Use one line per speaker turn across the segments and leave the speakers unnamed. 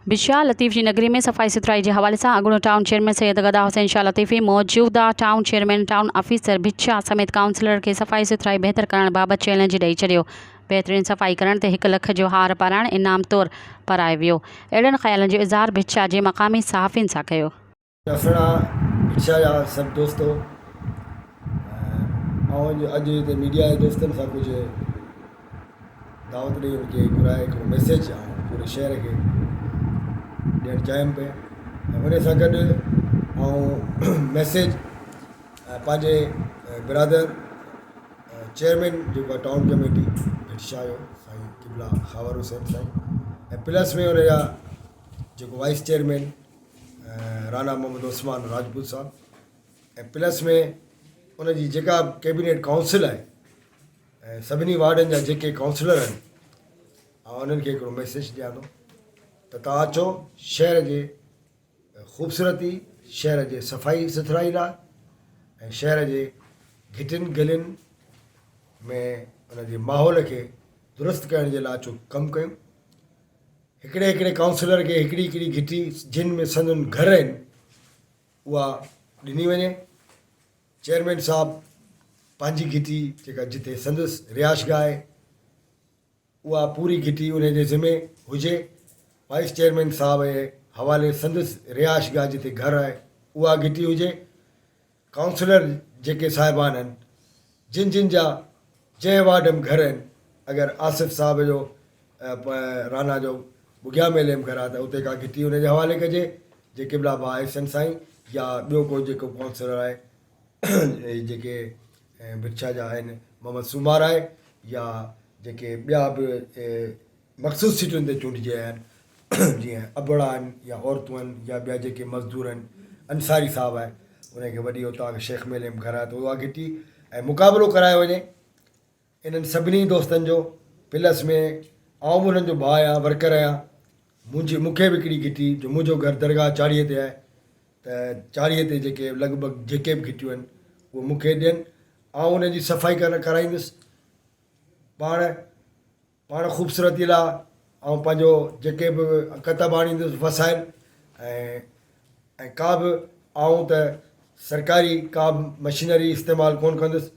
बिशाह लतीफ़ जी नगरी में सफ़ाई सुथराई के हवाले से अगुणो टाउन चेयरमैन सैयद गदा हुसैन शाह लतीफ़ी मौजूदा टाउन चेयरमैन टाउन ऑफिसर बिछा समेत काउंसिलर के सफ़ाई सुथराई बेहतर करण बाबत चैलेंज ॾेई छॾियो। बेहतरीन सफ़ाई करण ते 1 लख जो हार पाराइण इनाम तौर पाराए वियो। अहिड़नि ख़्यालनि जो इज़हार बिछा जे मक़ामी सहाफ़ियुनि सां कयो।
बिछा जा सब दोस्तों अज मीडिया के दोस्तन सां कुछ दावत ॾेई उनके घुराए हिकिड़ो मैसेज पूरे शहर के ॾियणु चाहिनि पे उन सां गॾु मैसेज पंहिंजे बिरादर चेयरमैन जेको टाउन कमेटी बिछा जो साईं किबला खावर हुसैन साईं प्लस में उनजा जेको वाइस चेयरमैन राना मोहम्मद उस्मान राजपूत साहब प्लस में उनजी जेका कैबिनेट काउंसिल है सभिनी वार्डन जा जेके काउंसिलर आहिनि उन्हनि खे हिकिड़ो मैसेज ॾियां थो त तव्हां अचो शहर जे ख़ूबसूरती शहर जे सफ़ाई सुथराई लाइ ऐं शहर जे घिटियुनि गलियुनि में उनजे माहौल खे दुरुस्त करण जे लाइ अचो कमु कयूं। हिकिड़े हिकिड़े काउंसिलर खे हिकिड़ी हिकिड़ी घिटी जिन में संदन घर आहिनि उहा ॾिनी वञे। चेयरमैन साहब पंहिंजी घिटी जेका जिते संदसि रिहाइशगाह आहे उहा पूरी घिटी उन जे ज़िमे हुजे। वाइस चेयरमैन साहब जे हवाले संदसि रिहाइशगाह जिते घर आहे उहा घिटी हुजे। काउंसिलर जेके साहिबान आहिनि जिन जिन जा जंहिं वार्ड में घर आहिनि अगरि आसिफ़ साहब जो राना जो बुगिया मेले में घर आहे त उते का घिटी उनजे हवाले कजे जे किबला भाउ आहिनि साईं या ॿियो को जेको काउंसिलर आहे जेके बिछा जा आहिनि मोहम्मद सुमार आहे या जेके ॿिया बि मख़सूस सीटुनि ते चूंडिजिया आहिनि जीअं अबड़ा आहिनि या औरतूं आहिनि या ॿिया जेके मज़दूर आहिनि अंसारी साहब आहे उनखे वॾी उतां शेख मेले में घर आहे त उहा घिटी ऐं मुक़ाबिलो करायो वञे इन्हनि सभिनी दोस्तनि जो। प्लस में आउं बि उन्हनि जो भाउ आहियां वर्कर आहियां मूंखे बि हिकिड़ी घिटी जो मुंहिंजो घर दरगाह चाड़ीअ ते आहे त चाड़ीअ ते जेके लॻभॻि जेके बि घिटियूं आहिनि उहे मूंखे ॾियनि उनजी सफ़ाई कराईंदुसि। पाण ख़ूबसूरती लाइ पंहिंजो जेके बि कतब आणींदुसि वसाइल ऐं का बि त सरकारी का बि मशीनरी इस्तेमालु कोन कंदुसि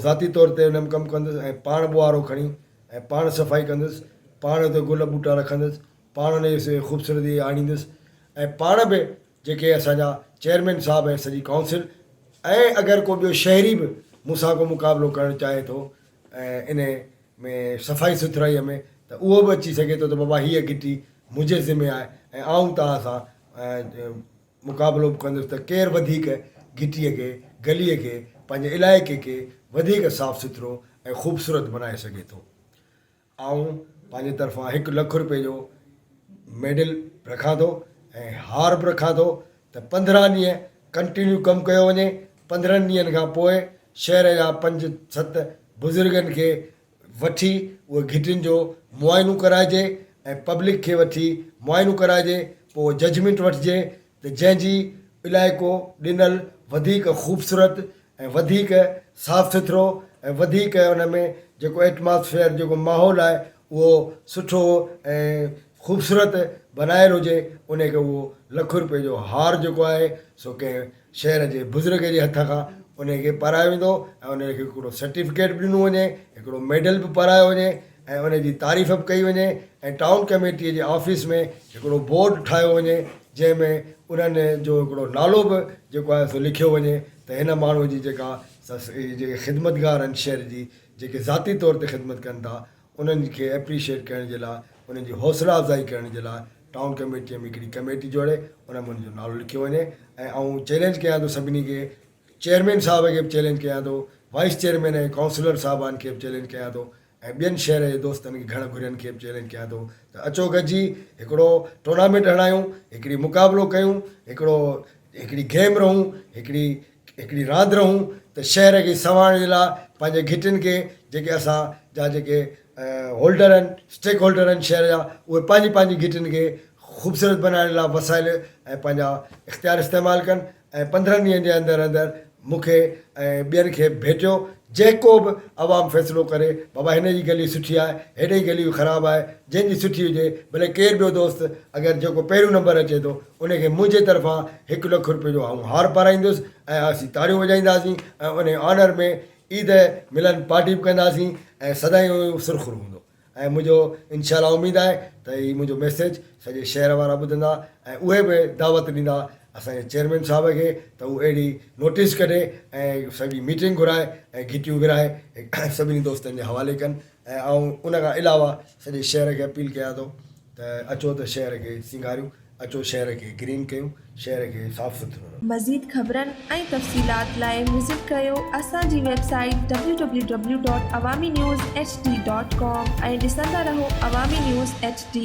ज़ाती तौर ते उन में कमु कंदुसि ऐं पाण ॿुआरो खणी ऐं पाण सफ़ाई कंदुसि पाण उते गुल ॿूटा रखंदुसि पाण उन जी ख़ूबसूरती आणींदुसि ऐं पाण बि जेके असांजा चेयरमैन साहब ऐं सॼी काउंसिल ऐं अगरि को ॿियो शहरी बि मूंसां को मुक़ाबिलो करणु चाहे थो ऐं इन में सफ़ाई सुथराईअ में त उहो बि अची सघे थो त बाबा हीअ घिटी मुंहिंजे ज़िमे आहे ऐं तव्हां सां मुक़ाबिलो बि कंदुसि त केरु वधीक घिटीअ खे गलीअ खे पंहिंजे इलाइक़े खे वधीक साफ़ु सुथिरो ऐं ख़ूबसूरत बनाए सघे थो। पंहिंजे तरफ़ां 1 लख रुपए जो मेडल रखां थो ऐं हार बि रखां थो त 15 ॾींहं कंटिन्यू कमु कयो वञे। 15 ॾींहंनि खां पोइ शहर जा 5-7 बुज़ुर्गनि खे वठी उहे घिटियुनि जो मुआइनो कराइजे ऐं पब्लिक खे वठी मुआइनो कराइजे। पोइ जजमेंट वठिजे त जंहिंजी इलाइक़ो ॾिनल वधीक ख़ूबसूरत ऐं वधीक साफ़ु सुथिरो ऐं वधीक उन में जेको एटमॉस्फेयर जेको माहौल आहे उहो सुठो ऐं ख़ूबसूरत बनायल हुजे उनखे उहो 1 लख रुपए जो हार जेको आहे सो कंहिं शहर जे बुज़ुर्ग जे हथ खां उनखे पारायो वेंदो ऐं उनखे हिकिड़ो सर्टिफिकेट बि ॾिनो वञे हिकिड़ो मेडल बि पारायो वञे ऐं उनजी तारीफ़ बि कई वञे ऐं टाउन कमेटीअ जे ऑफिस में हिकिड़ो बोर्ड ठाहियो वञे जंहिंमें उन्हनि जो हिकिड़ो नालो बि जेको आहे सो लिखियो वञे त हिन माण्हूअ जी जेके ख़िदमतगार आहिनि शहर जी जेके ज़ाती तौर ते ख़िदमत कनि था उन्हनि खे एप्रीशिएट करण जे लाइ उन्हनि जी हौसला अफ़ज़ाई करण जे लाइ टाउन कमेटीअ में हिकिड़ी कमेटी जोड़े उन में उनजो नालो लिखियो वञे। ऐं चैलेंज कयां थो सभिनी खे चेयरमैन साहब खे बि चैलेंज कयां थो वाइस चेयरमैन ऐं काउंसिलर साहिबान खे बि चैलेंज कयां थो ऐं ॿियनि शहर जे दोस्तनि खे घण घुरियनि खे बि चैलेंज कयां थो त अचो गॾिजी हिकिड़ो टूर्नामेंट हणायूं हिकिड़ी मुक़ाबिलो कयूं हिकिड़ी गेम रहूं हिकिड़ी रांदि रहूं त शहर खे संवारण जे लाइ पंहिंजे घिटियुनि खे जेके असांजा जेके होल्डर आहिनि स्टेक होल्डर आहिनि शहर जा उहे पंहिंजी घिटियुनि खे ख़ूबसूरत बनाइण लाइ वसाइल ऐं पंहिंजा इख़्तियार इस्तेमालु कनि ऐं 15 ॾींहंनि जे अंदरि मूंखे ऐं ॿियनि खे भेटियो जेको बि आवाम फ़ैसिलो करे बाबा हिन जी गली सुठी आहे, हेॾे जी गली ख़राबु आहे, जंहिंजी सुठी हुजे भले केरु ॿियो दोस्त अगरि जेको पहिरियों नंबर अचे थो उनखे मुंहिंजे तरफ़ां 1 लख रुपए जो आऊं हार पाराईंदुसि ऐं असीं ताड़ियूं वॼाईंदासीं ऐं उन ऑनर में ईद मिलन पार्टी बि कंदासीं ऐं सदाईं सुरख़ुरु हूंदो। ऐं मुंहिंजो इनशाला उमेदु आहे त हीउ मुंहिंजो मैसेज सॼे शहर वारा ॿुधंदा ऐं उहे बि दावत ॾींदा असांजे चेयरमैन साहब खे त उहो अहिड़ी नोटिस कढे ऐं सॼी मीटिंग घुराए ऐं घिटियूं विराए सभिनी दोस्तनि जे हवाले कनि। ऐं उन खां अलावा सॼे शहर खे अपील कयां थो त अचो त शहर खे सिंगारियूं, अचो शहर खे ग्रीन कयूं, शहर खे साफ़ु सुथिरो रखूं।
मज़ीद ख़बरनि ऐं तफ़सीलात लाइ विज़िट कयो असांजी वेबसाइट www.awamiNewsHD.com ऐं ॾिसंदा रहो अवामी न्यूज़ HD।